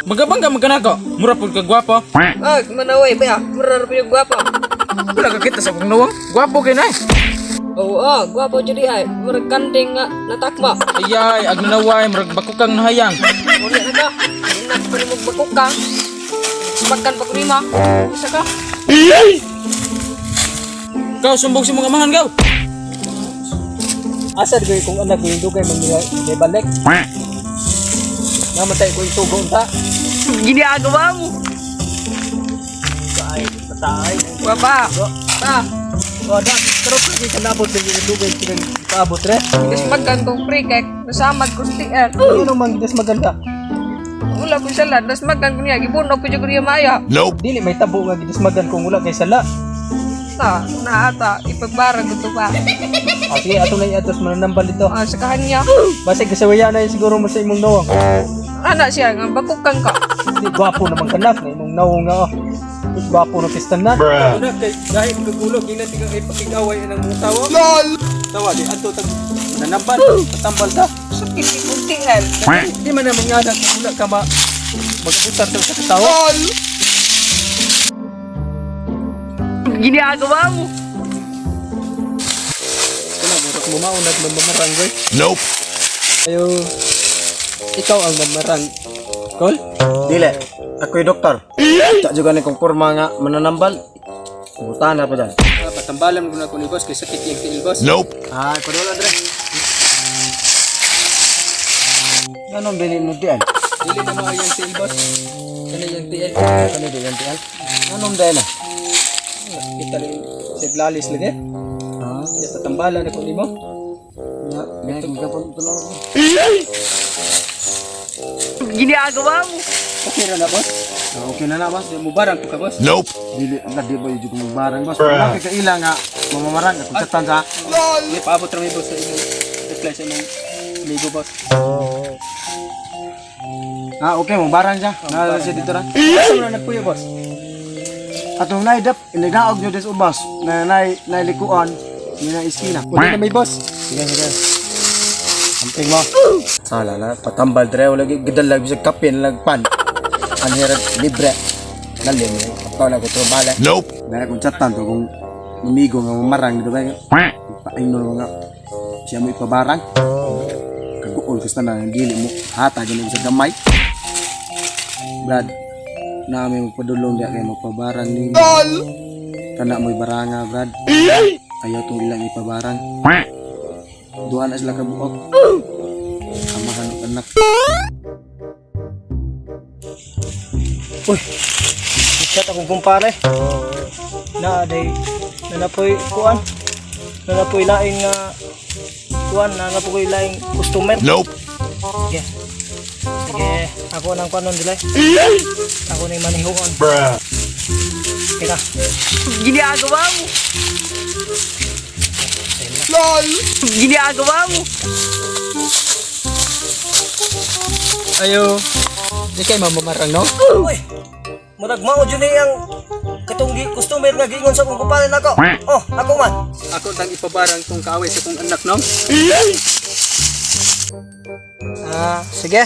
Magabang ka magkanako. Mura po ka gwapo. Ay, manaway ba ya? Mura pa yung gwapo. Wala ka kita sa kong nawang. Gwapo kayo na eh. Oo, gwapo jadi ay. Mura kanding nga natakma. Ayay, agnanaway, murag bakukang nahayang. Muli na ka. Inak pa rin magbakok ka. Semakan pa kurima. Isa ka. Kau sumbong si mga amahan kau. Asad ko kung anak ko yung dugay may balik. Namatay ko yung tugon ta. Ginagawa mo. Kaay, patay. Wapa. Pa. Wala, pero pwede ka nabot sa yung dugay paabot re. Kasi magkan kong free cake. Nasamad ko sa tiyan. Ano naman, des maganda. Wala ko sa lahat. Das magkan ko niya. Gibunog ko siya ko niya maya. Dili, may tabo nga des magan kung wala kay sala. Na ata. Ipagbarang ko ito pa. Sige, ato na iatos mananambal dito. Sa kanya. Basta kasawaya na yun siguro mo sa imong nawang. Anak siya nga. Bakukang ka. Hindi, gwapo naman kanak na imong nawang nga. Gwapo na pistan na. Ano kay dahil kagulog ina tigang ay pakigaway ng mga tawa. LOL. Tawa di anto tag nanambal, tambal ta. Sakit yung tingal. Hindi man na mga anak kung wala ka mag-abutar sa katawa. Ginagawa mo. Wala, murak mo maunag mamaranggoy. Nope. Ayo, ikaw ang mamarang. Kol? Dile, ako yung doktor. Tak juga ni kong porma nga mananambal. Butaan na pa dyan. Patambalan mo na ko ni boss kay sakit yung tiil boss. Nope. Ay, padula dre. Anong bilin mo diyan? Dili na mo yung tiil boss. Kana yung tiil. Ano di yan tiyan? Anong dyan na? Kita rin si Blalis lagi. Ya, patambalan ako ni mo. Ganyan kong kapon tulong mo. Ginagawa mo. Okay na boss. Okay na na, boss. Mubarang ko ka boss. Nope. Dili, di ba yung kong barang, boss? Wala ka kaila nga mamamarang. Ako chatan sa. Hindi paabot ra mi boss sa imong reply sa imong ligo boss. Okay, mamamarang siya. Nalala siya dito na. Asa mo na nagpuyo boss? Atong naidap, iligaog nyo des ubas. Na nailikuan. Nina iskina. Wala na may boss. Sige, sige. Samping mo. Sala na, patambal dre, wala gidalag bisag kape na lagpan. Anhirat libre. Lalim mo, ataw na ko ito bala. Nope. Dahil kung chatan to, kung mamigo nga mamarang dito ba, painol mo nga siya mo ipabarang. Kaguol kasi na, hindi mo hata dyan sa gamay. Brad, namin magpadulong diya kayo magpabarang ni kana mo'y baranga, Brad. Ayaw itong ilang ipabarang. Duha na sila kabuok. Amahan ng anak. Uy, chat akong kumpare. Nanapoy kuan. Nanapoy laing nga kuan, nanapoy laing customer. Nope. Sige. Sige, ako nang panon dilay. Ako nang manihuon. Teka. Ginagawa mo. Ginagawa mo. Ayo. Di kay mamamarang no? Uy, murag mao dyan ang katong customer nga giingon sa kong kumpare nako. Oh, ako man. Ako tang ipabarang tong kaaway sa kong anak no. Sige.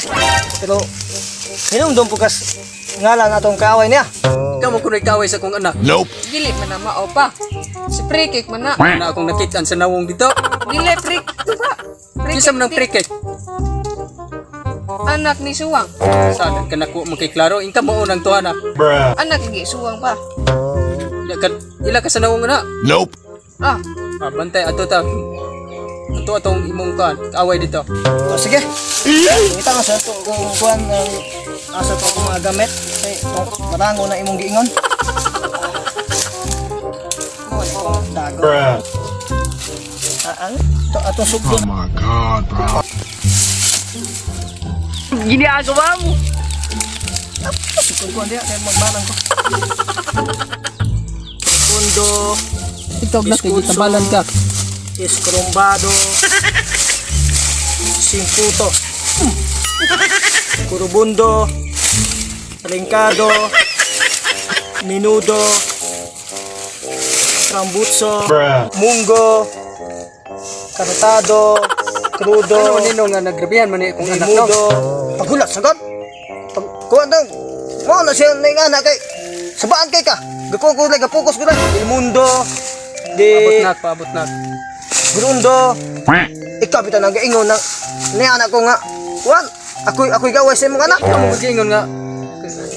Pero hinumdum po kas ngalan atong kaaway niya. Ikaw mo kunoy kaaway sa kong anak. Nope. Dili man na mao pa. Si free cake man na. Na akong nakitaan sa nawong dito. Dili free. Diba? Kisa man ng pre-cake. Anak ni Suwang. Sana ka naku makiklaro. Ingka mo unang tuwa na. Anak ni Suwang pa. Ila ka sa nawong na. Nope. Ah, Bantay ato ta. Ato atong imong kaaway dito. Oh, sige. Kita nga sa to kung kuan ang asa to akong mga gamit. Kay marango na imong giingon. Dago. Ano? To atong sugdo. Oh my God, bro. ginagawa mo. Kung kuan dia kay magbarang ko. Segundo, Ikaw na kay tambalan ka. Escrombado, Simputo, Curubundo, Trincado, Minudo, Trambutso, Munggo, Cartado, Krudo. Ano nino nga nagrabihan man kung anak no? Mudo. Pagulat sagad. Kuha daw. Mo na siya na yung anak kay. Sabaan kay ka. Gakukul gapukus ko na. Il mundo. Paabot na. Grundo. Ikaw bitaw nang gaingon na ni anak ko nga. Kuan. Ako'y gaway sa imong anak. Ikaw mo mag-ingon nga.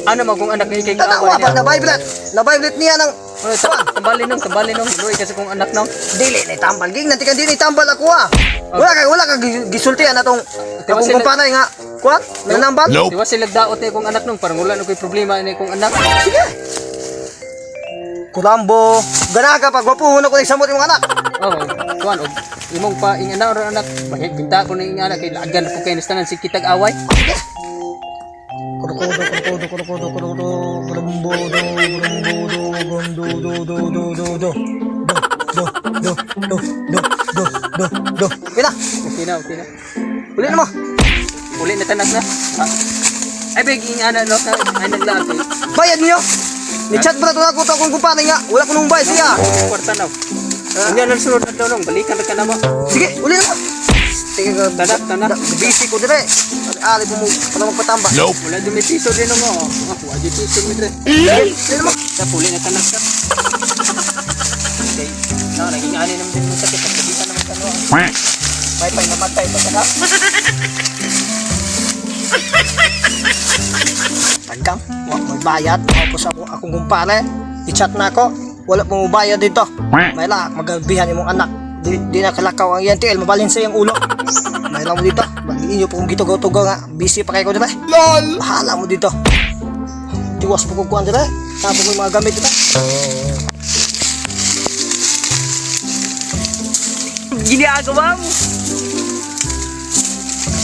Ano man kung anak nga ikay Tanawa kaaway pa niya? na Bible. Na Bible niya nang Tambalin nung. Luoy kasi kung anak nung. dili ni tambal ging nanti kan dili tambal ako ah. Wala ka gisultian atong akong sila- kumpanay nga. Kuan. Nanambal. Diwa sila daot niya kung anak nung. Parang wala na ko'y problema niya kung anak. Sige. Kulambo. Gana ka pag wapuhon ako ni samot imong anak. Oh, kuan og imong pa ing anak or anak. Bahit binta ko na ing anak kay lagan na po kayo nistanan si kitag away. Pila. Okay na. Uli na mo. Uli na tanak na. Ay big ing anak no ay naglaag eh. Bayad niyo. Ni chat ba to ako akong kumpanay nga. Wala ko nung bayad siya. Kwarta na. Ang yan ang sunod na daw balikan ka na mo. Sige, uli na mo. Tingnan ka. Tanak. Busy ko dire. Ali mo para magpatamba. Wala dumitiso din mo. Ako adi tiso mi dire. Uli na mo. Sa puli na tanak ka. Okay. Na naging ani naman din mo sakit sa kita naman kano. May pay namatay pa ka. Tagkam, wala mo bayad. Ako sa akong kumpare. I-chat na ako. Wala mo bayad dito. May la, magabihan imong anak. Di na kalakaw ang INTL, mabalin sa iyang ulo. May lang mo dito. Bagiin niyo po kung gitugaw-tugaw nga. Busy pa kayo ko dito. LOL! Bahala mo dito. Tiwas po kukuhan dito. Tapos ko yung mga gamit dito. Ginagawa mo.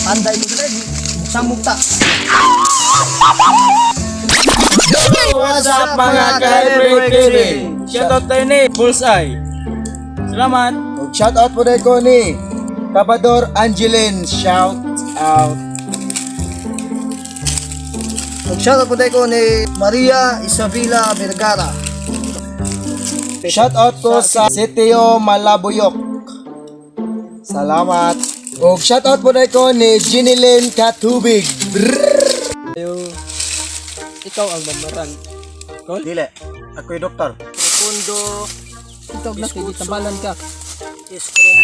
Anday mo dito. Buksang mukta. What's up mga ka-Every Shoutout tayo ni Bullseye. Salamat. Shoutout po rin ko ni Kabador Angeline. Shout out. Shoutout po tayo ko ni Maria Isabela Vergara. Shoutout ko sa Sitio Malabuyok. Salamat. O shoutout po rin ko ni Jinilyn Katubig. Ikaw ang mamarang. Dile, ako'y doktor. Pundo Ikaw na kay tambalan ka. is from